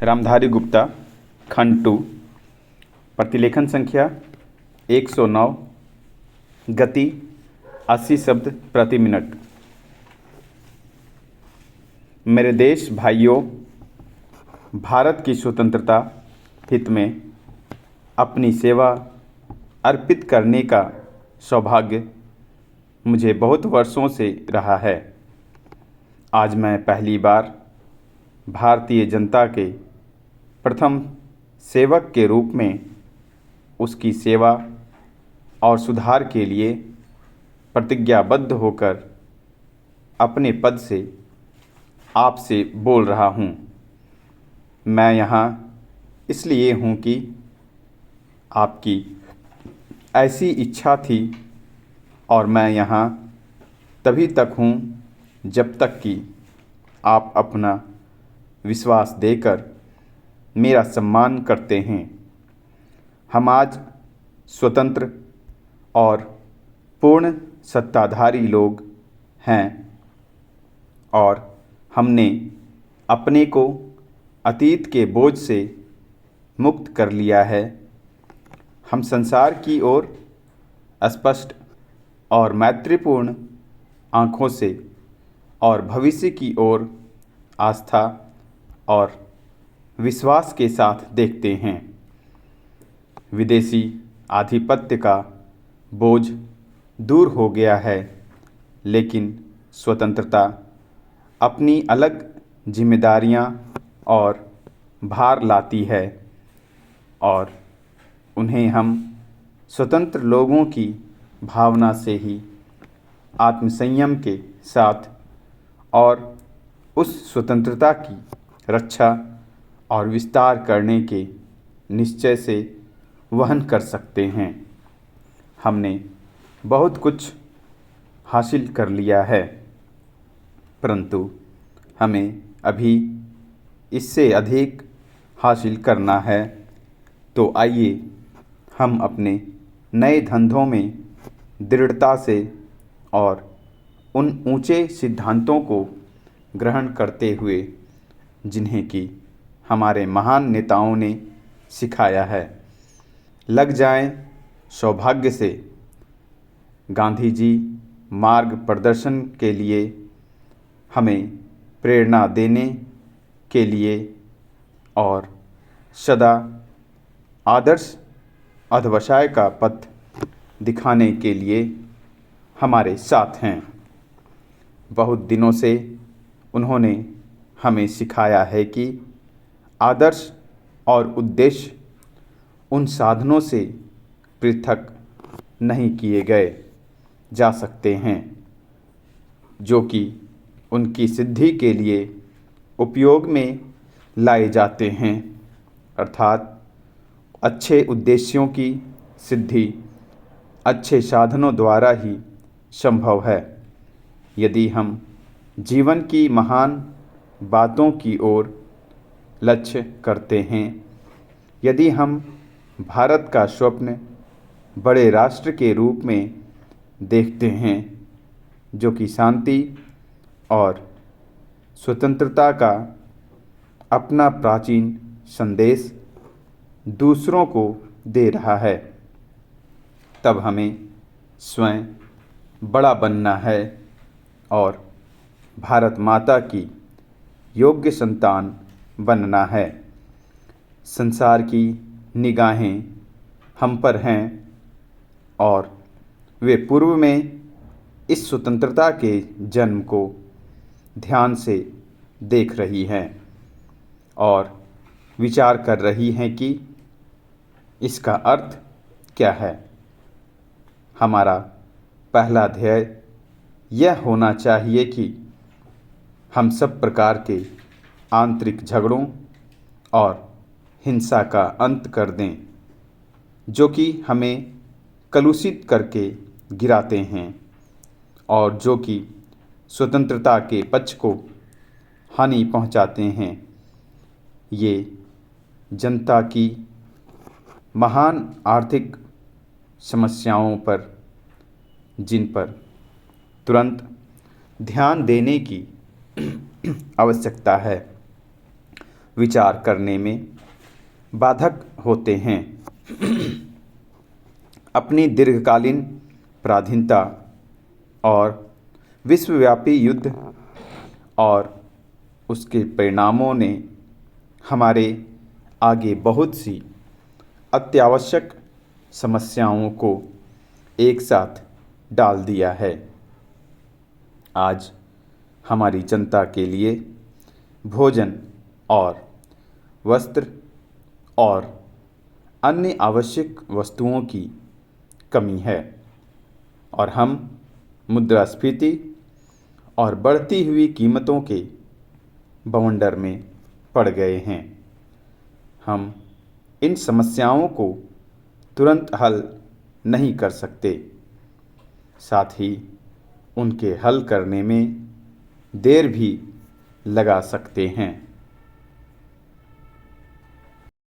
रामधारी गुप्ता, खंड 2, प्रतिलेखन संख्या 109, गति 80 शब्द प्रति मिनट। मेरे देश भाइयों, भारत की स्वतंत्रता हित में अपनी सेवा अर्पित करने का सौभाग्य मुझे बहुत वर्षों से रहा है। आज मैं पहली बार भारतीय जनता के प्रथम सेवक के रूप में उसकी सेवा और सुधार के लिए प्रतिज्ञाबद्ध होकर अपने पद से आपसे बोल रहा हूँ। मैं यहाँ इसलिए हूँ कि आपकी ऐसी इच्छा थी और मैं यहाँ तभी तक हूँ जब तक कि आप अपना विश्वास देकर मेरा सम्मान करते हैं। हम आज स्वतंत्र और पूर्ण सत्ताधारी लोग हैं और हमने अपने को अतीत के बोझ से मुक्त कर लिया है। हम संसार की ओर स्पष्ट और मैत्रीपूर्ण आँखों से और भविष्य की ओर आस्था और विश्वास के साथ देखते हैं। विदेशी आधिपत्य का बोझ दूर हो गया है, लेकिन स्वतंत्रता अपनी अलग जिम्मेदारियां और भार लाती है और उन्हें हम स्वतंत्र लोगों की भावना से ही आत्मसंयम के साथ और उस स्वतंत्रता की रक्षा और विस्तार करने के निश्चय से वहन कर सकते हैं। हमने बहुत कुछ हासिल कर लिया है, परंतु हमें अभी इससे अधिक हासिल करना है। तो आइए हम अपने नए धंधों में दृढ़ता से और उन ऊंचे सिद्धांतों को ग्रहण करते हुए जिन्हें कि हमारे महान नेताओं ने सिखाया है, लग जाएं सौभाग्य से। गांधी जी मार्ग प्रदर्शन के लिए हमें प्रेरणा देने के लिए और सदा आदर्श अध्यवसाय का पथ दिखाने के लिए हमारे साथ हैं। बहुत दिनों से उन्होंने हमें सिखाया है कि आदर्श और उद्देश्य उन साधनों से पृथक नहीं किए गए जा सकते हैं जो कि उनकी सिद्धि के लिए उपयोग में लाए जाते हैं। अर्थात अच्छे उद्देश्यों की सिद्धि अच्छे साधनों द्वारा ही संभव है। यदि हम जीवन की महान बातों की ओर लक्ष्य करते हैं, यदि हम भारत का स्वप्न बड़े राष्ट्र के रूप में देखते हैं जो कि शांति और स्वतंत्रता का अपना प्राचीन संदेश दूसरों को दे रहा है, तब हमें स्वयं बड़ा बनना है और भारत माता की योग्य संतान बनना है। संसार की निगाहें हम पर हैं और वे पूर्व में इस स्वतंत्रता के जन्म को ध्यान से देख रही हैं और विचार कर रही हैं कि इसका अर्थ क्या है। हमारा पहला ध्येय यह होना चाहिए कि हम सब प्रकार के आंतरिक झगड़ों और हिंसा का अंत कर दें जो कि हमें कलुषित करके गिराते हैं और जो कि स्वतंत्रता के पक्ष को हानि पहुंचाते हैं। ये जनता की महान आर्थिक समस्याओं पर, जिन पर तुरंत ध्यान देने की आवश्यकता है, विचार करने में बाधक होते हैं। अपनी दीर्घकालीन पराधीनता और विश्वव्यापी युद्ध और उसके परिणामों ने हमारे आगे बहुत सी अत्यावश्यक समस्याओं को एक साथ डाल दिया है। आज हमारी जनता के लिए भोजन और वस्त्र और अन्य आवश्यक वस्तुओं की कमी है और हम मुद्रास्फीति और बढ़ती हुई कीमतों के बवंडर में पड़ गए हैं। हम इन समस्याओं को तुरंत हल नहीं कर सकते, साथ ही उनके हल करने में देर भी लगा सकते हैं।